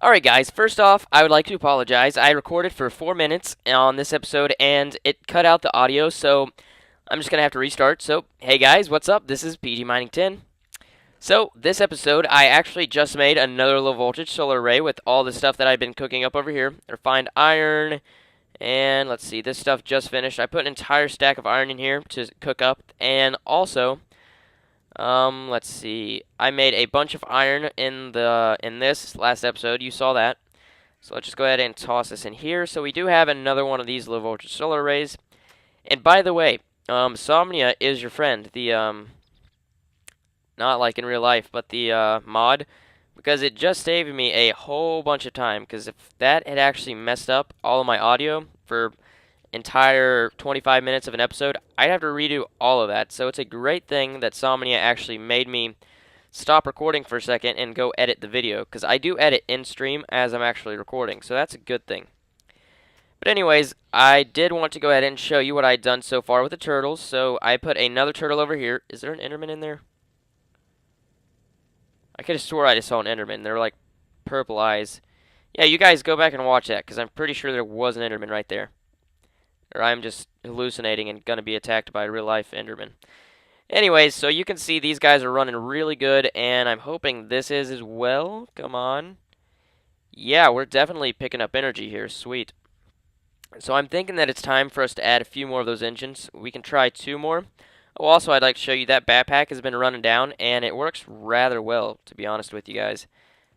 Alright guys, first off, I would like to apologize. I recorded for 4 minutes on this episode and it cut out the audio, so I'm just going to have to restart. So, hey guys, what's up? This is PG Mining 10. So, this episode, I actually just made another low voltage solar array with all the stuff that I've been cooking up over here. Refined iron, and let's see, this stuff just finished. I put an entire stack of iron in here to cook up, and also let's see. I made a bunch of iron in this last episode. You saw that. So let's just go ahead and toss this in here. So we do have another one of these low voltage solar arrays. And by the way, Somnia is your friend. The not like in real life, but the mod, because it just saved me a whole bunch of time. Because if that had actually messed up all of my audio for entire 25 minutes of an episode, I'd have to redo all of that. So it's a great thing that Somnia actually made me stop recording for a second and go edit the video, because I do edit in stream as I'm actually recording, so that's a good thing. But anyways, I did want to go ahead and show you what I've done so far with the turtles. So I put another turtle over here. Is there an Enderman in there? I could have swore I just saw an Enderman. They're like purple eyes. Yeah, you guys go back and watch that, because I'm pretty sure there was an Enderman right there. Or I'm just hallucinating and gonna be attacked by a real life Enderman. Anyways, so you can see these guys are running really good, and I'm hoping this is as well. Come on. Yeah, we're definitely picking up energy here. Sweet. So I'm thinking that it's time for us to add a few more of those engines. We can try 2 more. Oh, also, I'd like to show you that backpack has been running down, and it works rather well, to be honest with you guys.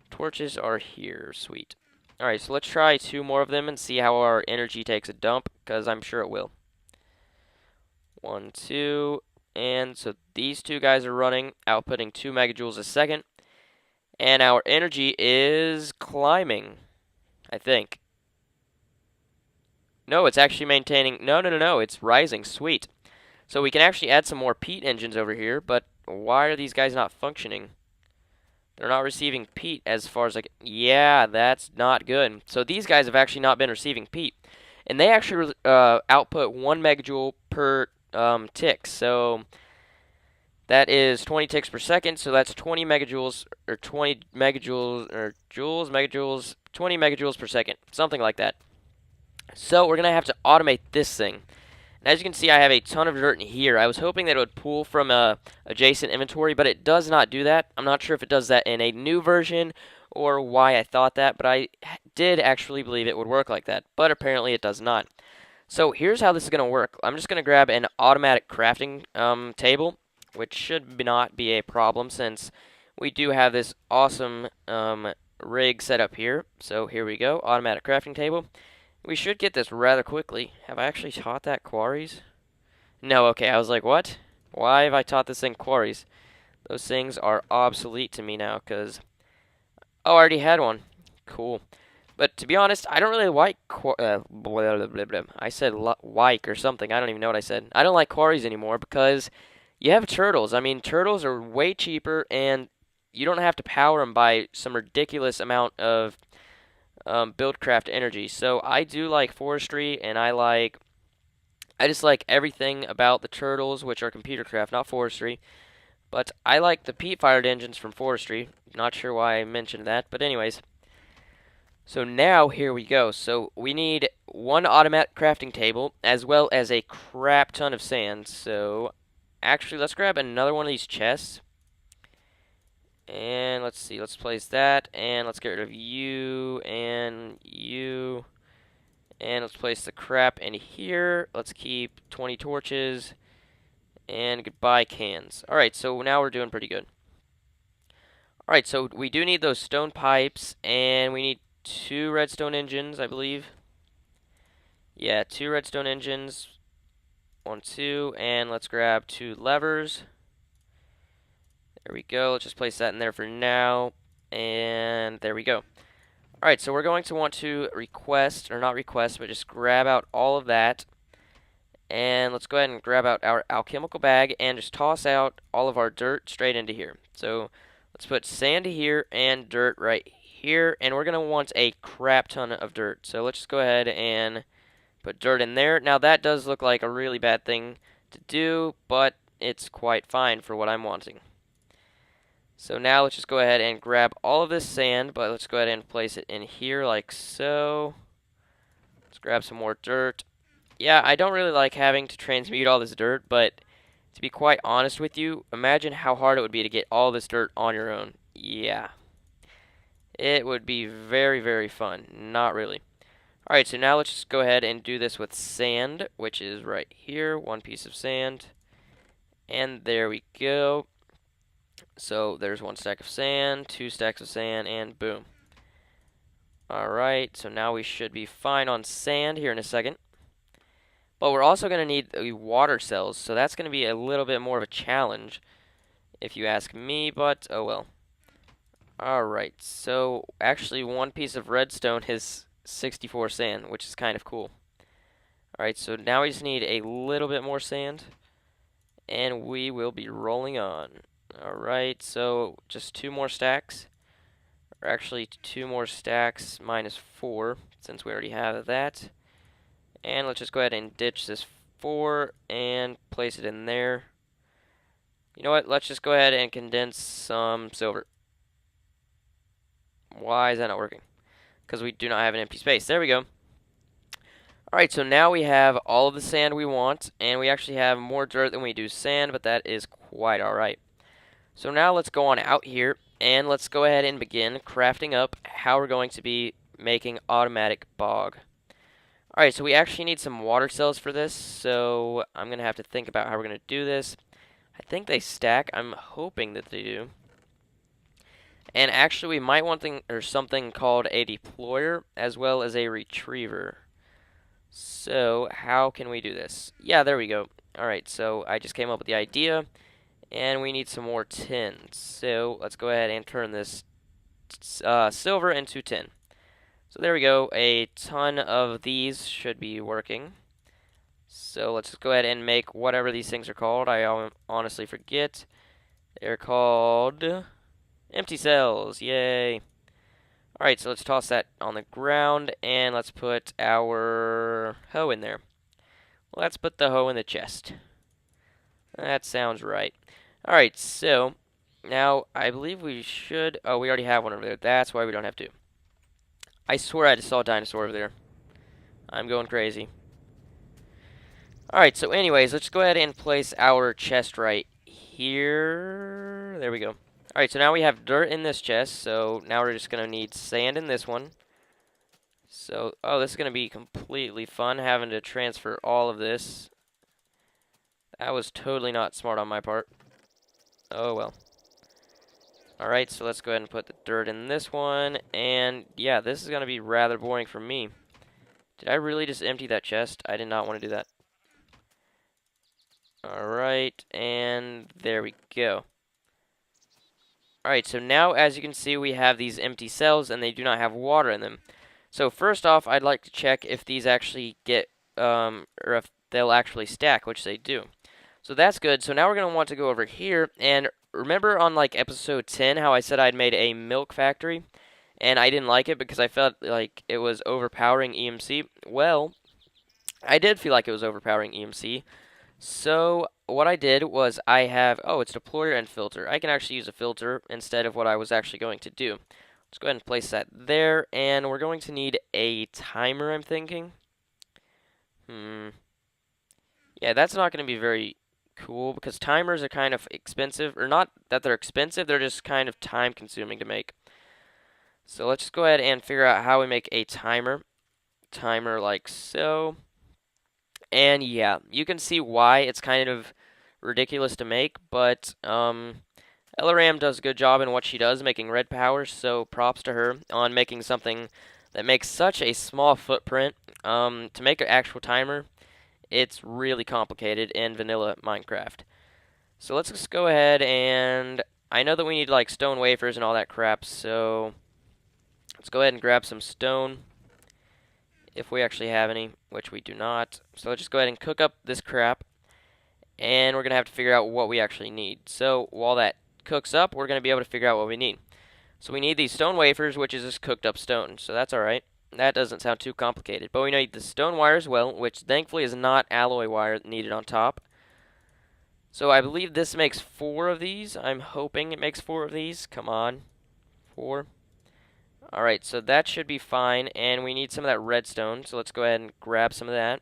Torches are here. Sweet. Alright, so let's try 2 more of them and see how our energy takes a dump, because I'm sure it will. 1, 2, and so these 2 guys are running, outputting 2 megajoules a second. And our energy is climbing, I think. No, it's actually maintaining. No, it's rising. Sweet. So we can actually add some more peat engines over here, but why are these guys not functioning? They're not receiving peat as far as Yeah, that's not good. So these guys have actually not been receiving peat. And they actually output 1 megajoule per tick. So that is 20 ticks per second, so that's 20 megajoules, or 20 megajoules, or joules, megajoules, 20 megajoules per second, something like that. So we're going to have to automate this thing. And as you can see, I have a ton of dirt in here. I was hoping that it would pull from a adjacent inventory, but it does not do that. I'm not sure if it does that in a new version or why I thought that, but I did actually believe it would work like that, but apparently it does not. So here's how this is going to work. I'm just going to grab an automatic crafting table, which should not be a problem since we do have this awesome rig set up here. So here we go, automatic crafting table. We should get this rather quickly. Have I actually taught that quarries? No, okay, I was like, what? Why have I taught this thing quarries? Those things are obsolete to me now, because... Oh, I already had one. Cool. But to be honest, I don't really like blah, blah, blah, blah. I said like or something. I don't even know what I said. I don't like quarries anymore because you have turtles. I mean, turtles are way cheaper, and you don't have to power them by some ridiculous amount of buildcraft energy. So I do like forestry, and I just like everything about the turtles, which are computer craft, not forestry. But I like the peat-fired engines from forestry. Not sure why I mentioned that, but anyways. So now, here we go. So we need 1 automatic crafting table, as well as a crap ton of sand. So, actually, let's grab another one of these chests. And let's see, let's place that, and let's get rid of you, and you. And let's place the crap in here. Let's keep 20 torches, and goodbye cans. Alright, so now we're doing pretty good. Alright, so we do need those stone pipes, and we need 2 redstone engines, I believe. Yeah, 2 redstone engines. 1, 2, and let's grab 2 levers. There we go. Let's just place that in there for now. And there we go. Alright, so we're going to want to request, or not request, but just grab out all of that. And let's go ahead and grab out our alchemical bag and just toss out all of our dirt straight into here. So let's put sand here and dirt right here, and we're going to want a crap ton of dirt. So let's just go ahead and put dirt in there. Now that does look like a really bad thing to do, but it's quite fine for what I'm wanting. So now let's just go ahead and grab all of this sand, but let's go ahead and place it in here like so. Let's grab some more dirt. Yeah, I don't really like having to transmute all this dirt, but to be quite honest with you, imagine how hard it would be to get all this dirt on your own. Yeah, it would be very, very fun. Not really. Alright, so now let's just go ahead and do this with sand, which is right here. One piece of sand. And there we go. So there's one stack of sand, two stacks of sand, and boom. Alright, so now we should be fine on sand here in a second. But we're also going to need the water cells, so that's going to be a little bit more of a challenge, if you ask me, but oh well. Alright, so actually one piece of redstone is 64 sand, which is kind of cool. Alright, so now we just need a little bit more sand, and we will be rolling on. Alright, so just two more stacks. Or actually, two more stacks minus 4, since we already have that. And let's just go ahead and ditch this 4 and place it in there. You know what? Let's just go ahead and condense some silver. Why is that not working? Because we do not have an empty space. There we go. Alright, so now we have all of the sand we want, and we actually have more dirt than we do sand, but that is quite alright. So now let's go on out here, and let's go ahead and begin crafting up how we're going to be making automatic bog. Alright, so we actually need some water cells for this, so I'm going to have to think about how we're going to do this. I think they stack. I'm hoping that they do. And actually, we might want something called a deployer as well as a retriever. So, how can we do this? Yeah, there we go. Alright, so I just came up with the idea, and we need some more tin. So, let's go ahead and turn this silver into tin. So there we go, a ton of these should be working. So let's just go ahead and make whatever these things are called. I honestly forget. They're called empty cells, yay. Alright, so let's toss that on the ground, and let's put our hoe in there. Let's put the hoe in the chest. That sounds right. Alright, so now I believe we should... Oh, we already have one over there. That's why we don't have two. I swear I just saw a dinosaur over there. I'm going crazy. Alright, so anyways, let's go ahead and place our chest right here. There we go. Alright, so now we have dirt in this chest, so now we're just going to need sand in this one. So, oh, this is going to be completely fun, having to transfer all of this. That was totally not smart on my part. Oh, well. Alright, so let's go ahead and put the dirt in this one, and yeah, this is going to be rather boring for me. Did I really just empty that chest? I did not want to do that. Alright, and there we go. Alright, so now as you can see we have these empty cells and they do not have water in them. So first off, I'd like to check if these actually get, or if they'll actually stack, which they do. So that's good. So now we're going to want to go over here, and remember on like episode 10 how I said I'd made a milk factory? And I didn't like it because I felt like it was overpowering EMC. Well, I did feel like it was overpowering EMC. So what I did was I have, oh, it's deployer and filter. I can actually use a filter instead of what I was actually going to do. Let's go ahead and place that there, and we're going to need a timer, I'm thinking. Yeah, that's not going to be very cool because timers are kind of expensive, or not that they're expensive, they're just kind of time consuming to make. So let's just go ahead and figure out how we make a timer. Timer like so. And yeah, you can see why it's kind of ridiculous to make, but Elaram does a good job in what she does, making red power, so props to her on making something that makes such a small footprint. To make an actual timer, it's really complicated in vanilla Minecraft. So let's just go ahead and... I know that we need like stone wafers and all that crap, so let's go ahead and grab some stone. If we actually have any, which we do not. So let's just go ahead and cook up this crap. And we're going to have to figure out what we actually need. So while that cooks up, we're going to be able to figure out what we need. So we need these stone wafers, which is just cooked up stone. So that's alright. That doesn't sound too complicated. But we need the stone wire as well, which thankfully is not alloy wire needed on top. So I believe this makes 4 of these. I'm hoping it makes 4 of these. Come on. 4. Alright, so that should be fine. And we need some of that redstone. So let's go ahead and grab some of that.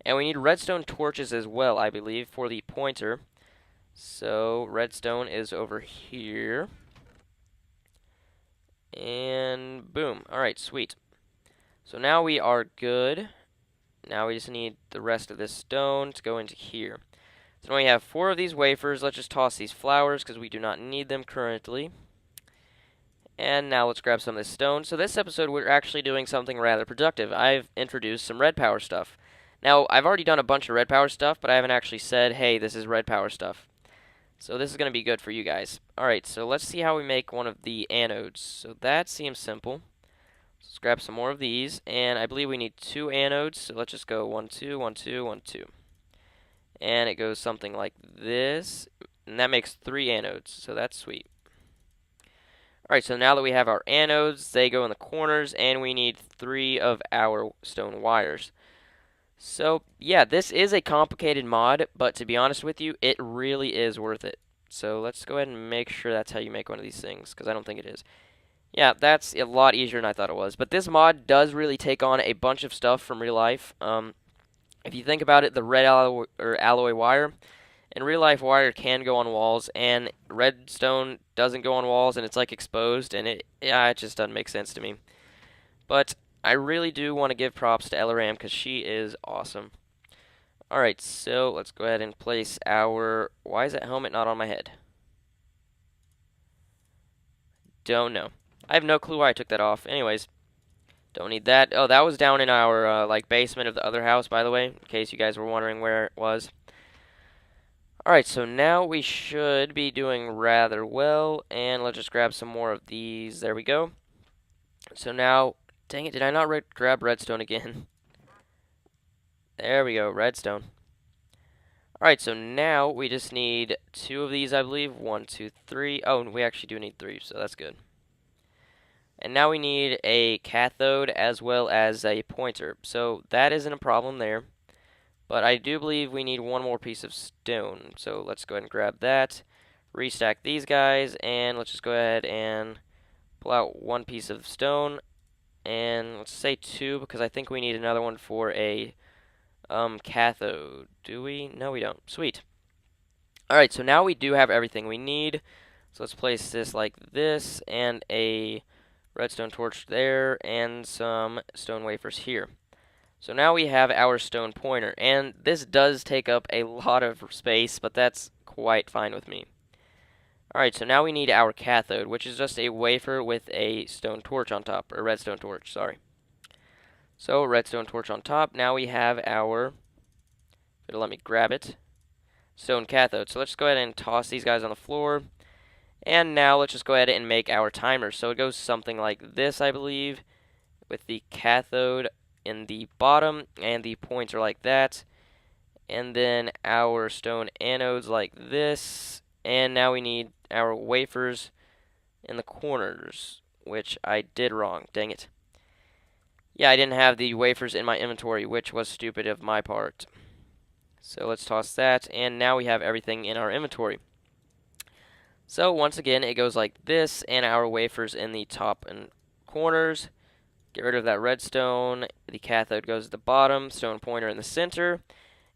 And we need redstone torches as well, I believe, for the pointer. So redstone is over here. And boom. Alright, sweet. So now we are good. Now we just need the rest of this stone to go into here. So now we have 4 of these wafers. Let's just toss these flowers because we do not need them currently. And now let's grab some of this stone. So this episode we're actually doing something rather productive. I've introduced some red power stuff. Now I've already done a bunch of red power stuff, but I haven't actually said, hey, this is red power stuff. So this is going to be good for you guys. Alright, so let's see how we make one of the anodes. So that seems simple. Let's grab some more of these, and I believe we need 2 anodes, so let's just go 1, 2, 1, 2, 1, 2. And it goes something like this, and that makes 3 anodes, so that's sweet. Alright, so now that we have our anodes, they go in the corners, and we need 3 of our stone wires. So, yeah, this is a complicated mod, but to be honest with you, it really is worth it. So let's go ahead and make sure that's how you make one of these things, because I don't think it is. Yeah, that's a lot easier than I thought it was. But this mod does really take on a bunch of stuff from real life. If you think about it, the red alloy wire, in real life, wire can go on walls, and redstone doesn't go on walls, and it's like exposed, and it just doesn't make sense to me. But I really do want to give props to Elaram because she is awesome. Alright, so let's go ahead and place our... Why is that helmet not on my head? Don't know. I have no clue why I took that off. Anyways, don't need that. Oh, that was down in our like basement of the other house, by the way, in case you guys were wondering where it was. Alright, so now we should be doing rather well, and let's just grab some more of these. There we go. So now, dang it, did I not grab redstone again? There we go, redstone. Alright, so now we just need 2 of these, I believe. 1, 2, 3. Oh, we actually do need 3, so that's good. And now we need a cathode as well as a pointer. So that isn't a problem there. But I do believe we need 1 more piece of stone. So let's go ahead and grab that. Restack these guys. And let's just go ahead and pull out 1 piece of stone. And let's say 2 because I think we need another one for a cathode. Do we? No, we don't. Sweet. Alright, so now we do have everything we need. So let's place this like this and a redstone torch there, and some stone wafers here. So now we have our stone pointer, and this does take up a lot of space, but that's quite fine with me. Alright, so now we need our cathode, which is just a wafer with a stone torch on top, or redstone torch, sorry. So, redstone torch on top. Now we have our, it'll let me grab it, stone cathode. So let's just go ahead and toss these guys on the floor. And now let's just go ahead and make our timer. So it goes something like this, I believe, with the cathode in the bottom and the pointer like that. And then our stone anodes like this. And now we need our wafers in the corners, which I did wrong. Dang it. Yeah, I didn't have the wafers in my inventory, which was stupid of my part. So let's toss that. And now we have everything in our inventory. So once again, it goes like this, and our wafers in the top and corners. Get rid of that redstone. The cathode goes at the bottom, stone pointer in the center,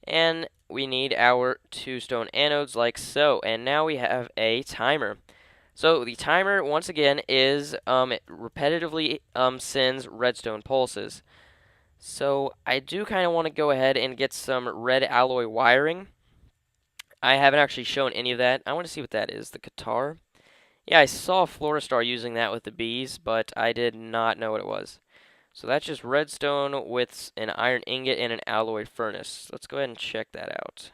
and we need our 2 stone anodes like so. And now we have a timer. So the timer, once again, is it repetitively sends redstone pulses. So I do kind of want to go ahead and get some red alloy wiring. I haven't actually shown any of that. I want to see what that is. The guitar. Yeah, I saw Floristar using that with the bees, but I did not know what it was. So that's just redstone with an iron ingot and an alloy furnace. Let's go ahead and check that out.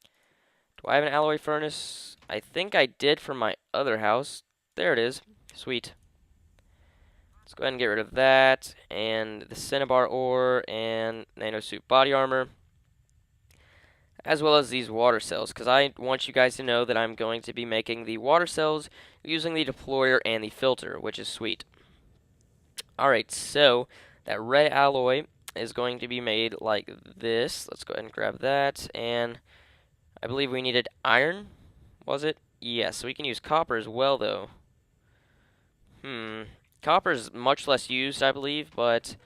Do I have an alloy furnace? I think I did from my other house. There it is. Sweet. Let's go ahead and get rid of that, and the cinnabar ore, and nanosuit body armor, as well as these water cells, because I want you guys to know that I'm going to be making the water cells using the deployer and the filter, which is sweet. Alright, so that red alloy is going to be made like this. Let's go ahead and grab that, and I believe we needed iron, was it? Yes, we can use copper as well, though. Copper is much less used, I believe, but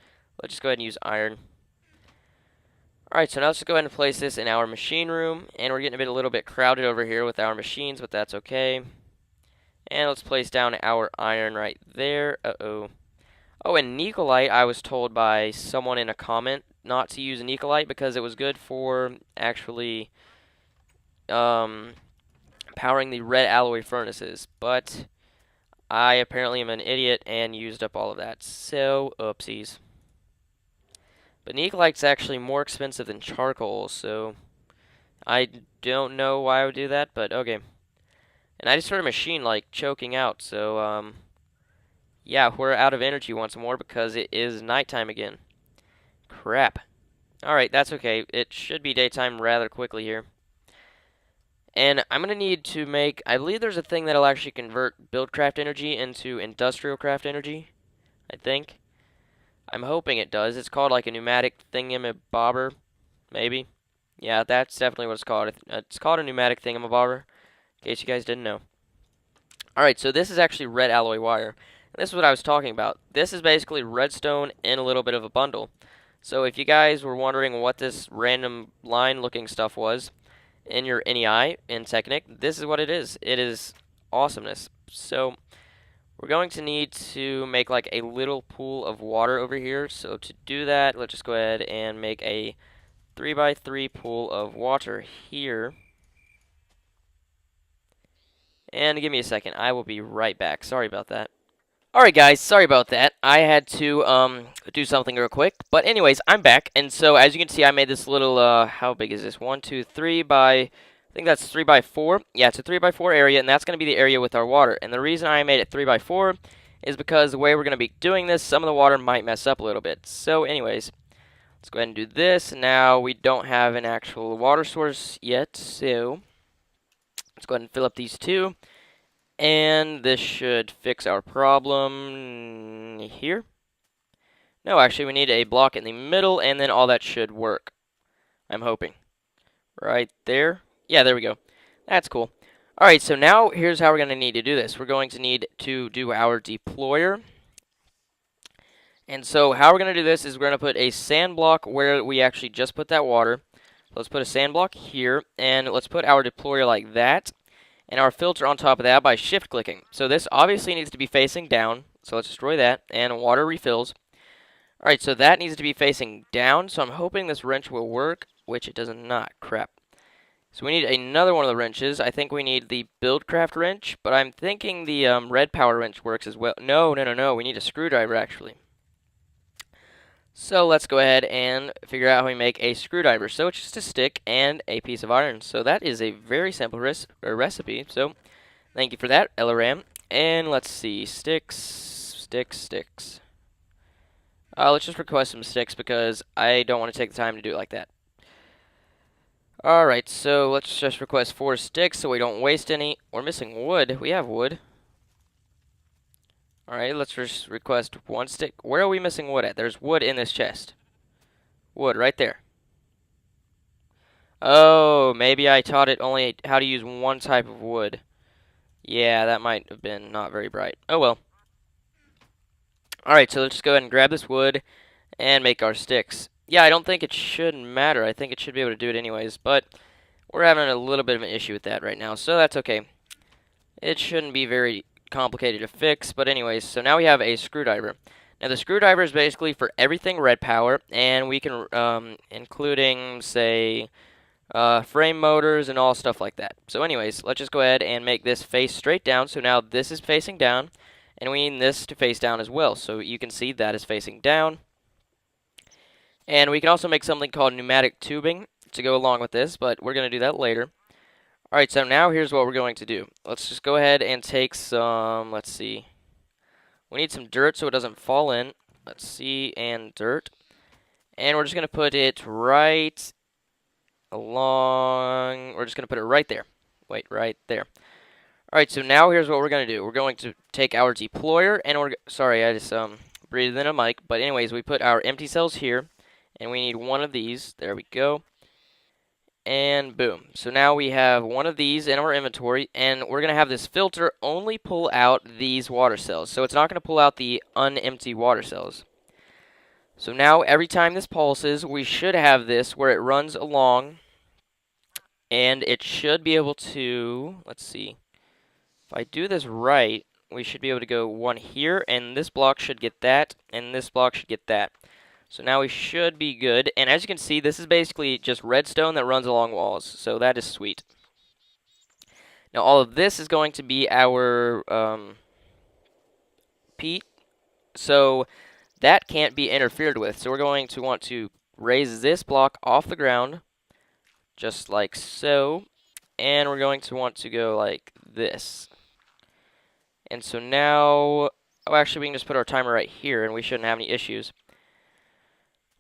let's just go ahead and use iron. Alright, so now let's go ahead and place this in our machine room, and we're getting a little bit crowded over here with our machines, but that's okay. And let's place down our iron right there. Uh-oh. Oh, and Nikolite, I was told by someone in a comment not to use Nikolite because it was good for actually powering the red alloy furnaces, but I apparently am an idiot and used up all of that, so oopsies. But Nikolite's actually more expensive than charcoal, so I don't know why I would do that, but okay. And I just heard a machine like choking out, so yeah, we're out of energy once more because it is nighttime again. Crap. Alright, that's okay. It should be daytime rather quickly here. And I'm going to need to make, I believe there's a thing that'll actually convert buildcraft energy into industrial craft energy, I think. I'm hoping it does. It's called like a pneumatic thingamabobber, maybe. Yeah, that's definitely what it's called. It's called a pneumatic thingamabobber, in case you guys didn't know. Alright, so this is actually red alloy wire. And this is what I was talking about. This is basically redstone in a little bit of a bundle. So if you guys were wondering what this random line looking stuff was, in your NEI in Technic, this is what it is. It is awesomeness. So we're going to need to make like a little pool of water over here. So to do that, let's just go ahead and make a 3x3 pool of water here. And give me a second. I will be right back. Sorry about that. Alright guys, sorry about that. I had to do something real quick. But anyways, I'm back. And so as you can see, I made this little how big is this? 1, 2, 3 by, I think that's 3 by 4. Yeah, it's a 3 by 4 area, and that's going to be the area with our water. And the reason I made it 3 by 4 is because the way we're going to be doing this, some of the water might mess up a little bit. So anyways, let's go ahead and do this. Now we don't have an actual water source yet, so let's go ahead and fill up these two. And this should fix our problem here. No, actually, we need a block in the middle, and then all that should work. I'm hoping. Right there. Yeah, there we go. That's cool. Alright, so now here's how we're going to need to do this. We're going to need to do our deployer. And so how we're going to do this is we're going to put a sand block where we actually just put that water. Let's put a sand block here, and let's put our deployer like that. And our filter on top of that by shift clicking. So this obviously needs to be facing down. So let's destroy that. And water refills. Alright, so that needs to be facing down. So I'm hoping this wrench will work, which it does not. Crap. So we need another one of the wrenches. I think we need the Buildcraft wrench. But I'm thinking the red power wrench works as well. No. We need a screwdriver, actually. So let's go ahead and figure out how we make a screwdriver. So it's just a stick and a piece of iron. So that is a very simple recipe. So thank you for that, LRAM. And let's see, sticks. Let's just request some sticks because I don't want to take the time to do it like that. Alright, so let's just request 4 sticks so we don't waste any. We're missing wood. We have wood. Alright, let's just request 1 stick. Where are we missing wood at? There's wood in this chest. Wood, right there. Oh, maybe I taught it only how to use one type of wood. Yeah, that might have been not very bright. Oh well. Alright, so let's just go ahead and grab this wood and make our sticks. Yeah, I don't think it should matter. I think it should be able to do it anyways, but we're having a little bit of an issue with that right now, so that's okay. It shouldn't be very complicated to fix, but anyways, so now we have a screwdriver. Now the screwdriver is basically for everything red power, and we can, including, say, frame motors and all stuff like that. So anyways, let's just go ahead and make this face straight down. So now this is facing down, and we need this to face down as well. So you can see that is facing down. And we can also make something called pneumatic tubing to go along with this, but we're going to do that later. Alright, so now here's what we're going to do. Let's just go ahead and take some, let's see. We need some dirt so it doesn't fall in. Let's see, and dirt. And we're just going to put it right along, we're just going to put it right there. Wait, right there. Alright, so now here's what we're going to do. We're going to take our deployer, and sorry, I just breathed in a mic. But anyways, we put our empty cells here, and we need one of these. There we go. And boom. So now we have one of these in our inventory, and we're going to have this filter only pull out these water cells. So it's not going to pull out the unempty water cells. So now every time this pulses, we should have this where it runs along, and it should be able to, let's see, if I do this right, we should be able to go one here, and this block should get that, and this block should get that. So now we should be good, and as you can see, this is basically just redstone that runs along walls, so that is sweet. Now all of this is going to be our peat, so that can't be interfered with. So we're going to want to raise this block off the ground, just like so, and we're going to want to go like this. And so now, oh, actually we can just put our timer right here, and we shouldn't have any issues.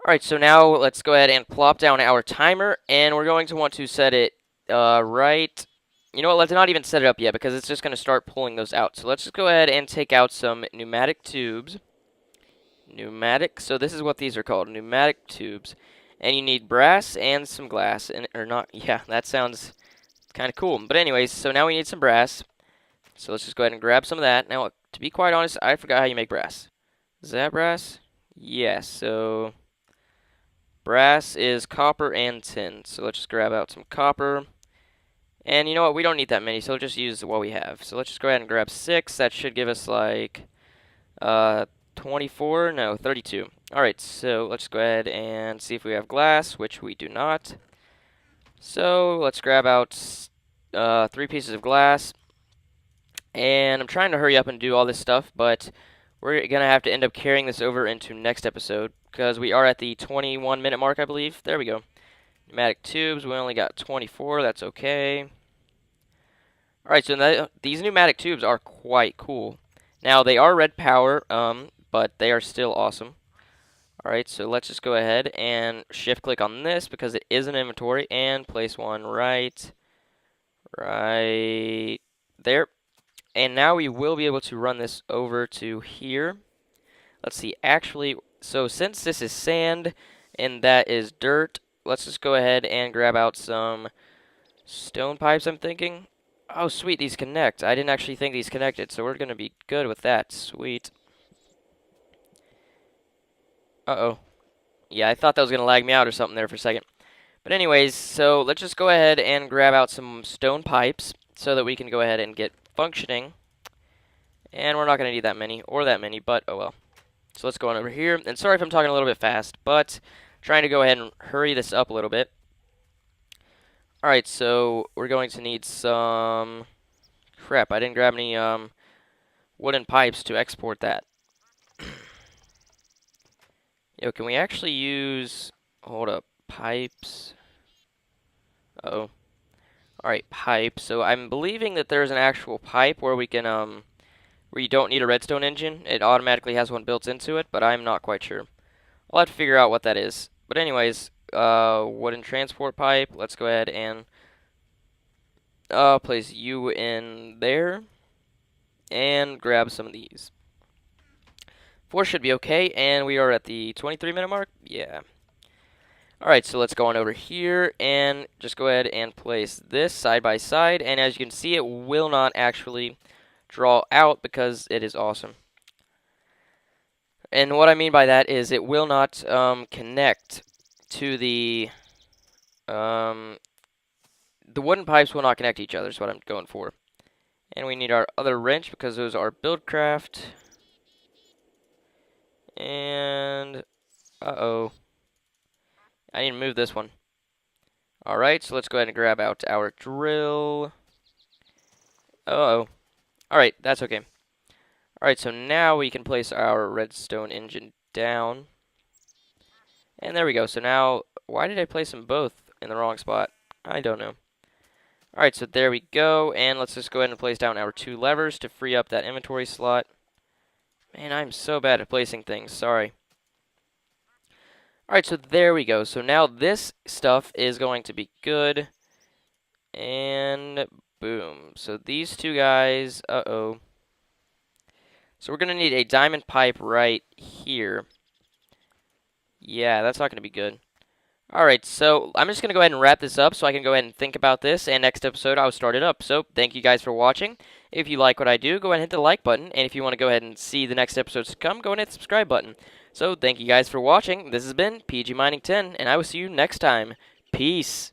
Alright, so now let's go ahead and plop down our timer, and we're going to want to set it right. You know what, let's not even set it up yet, because it's just going to start pulling those out. So let's just go ahead and take out some pneumatic tubes. Pneumatic, so this is what these are called, pneumatic tubes. And you need brass and some glass, and or not, yeah, that sounds kind of cool. But anyways, so now we need some brass. So let's just go ahead and grab some of that. Now, to be quite honest, I forgot how you make brass. Is that brass? Yes, so brass is copper and tin. So let's just grab out some copper. And you know what? We don't need that many, so we'll just use what we have. So let's just go ahead and grab 6. That should give us like 24? No, 32. Alright, so let's go ahead and see if we have glass, which we do not. So let's grab out 3 pieces of glass. And I'm trying to hurry up and do all this stuff, but we're going to have to end up carrying this over into next episode, because we are at the 21-minute mark, I believe. There we go. Pneumatic tubes, we only got 24, that's okay. Alright, so these pneumatic tubes are quite cool. Now, they are red power, but they are still awesome. Alright, so let's just go ahead and shift-click on this, because it is an inventory, and place one right there. And now we will be able to run this over to here. Let's see, actually, so since this is sand and that is dirt, let's just go ahead and grab out some stone pipes, I'm thinking. Oh, sweet, these connect. I didn't actually think these connected, so we're going to be good with that. Sweet. Uh-oh. Yeah, I thought that was going to lag me out or something there for a second. But anyways, so let's just go ahead and grab out some stone pipes so that we can go ahead and get functioning. And we're not going to need that many, or that many, but oh well. So let's go on over here. And sorry if I'm talking a little bit fast, but trying to go ahead and hurry this up a little bit. Alright, so we're going to need some... Crap, I didn't grab any wooden pipes to export that. Yo, can we actually use... Hold up, pipes... Uh-oh. Alright, pipe. So I'm believing that there's an actual pipe where we can, where you don't need a redstone engine. It automatically has one built into it, but I'm not quite sure. I'll have to figure out what that is. But anyways, wooden transport pipe. Let's go ahead and place you in there. And grab some of these. 4 should be okay, and we are at the 23-minute mark. Yeah. Alright, so let's go on over here and just go ahead and place this side by side. And as you can see, it will not actually draw out because it is awesome. And what I mean by that is it will not connect to the wooden pipes will not connect to each other is what I'm going for. And we need our other wrench because those are Buildcraft. And, uh-oh. I need to move this one. Alright, so let's go ahead and grab out our drill. Uh-oh. Alright, that's okay. Alright, so now we can place our redstone engine down. And there we go. So now, why did I place them both in the wrong spot? I don't know. Alright, so there we go. And let's just go ahead and place down our 2 levers to free up that inventory slot. Man, I'm so bad at placing things. Sorry. Alright, so there we go. So now this stuff is going to be good. And boom. So these 2 guys, uh-oh. So we're going to need a diamond pipe right here. Yeah, that's not going to be good. Alright, so I'm just going to go ahead and wrap this up so I can go ahead and think about this, and next episode I'll start it up. So, thank you guys for watching. If you like what I do, go ahead and hit the like button, and if you want to go ahead and see the next episodes to come, go ahead and hit the subscribe button. So, thank you guys for watching. This has been PG Mining 10, and I will see you next time. Peace.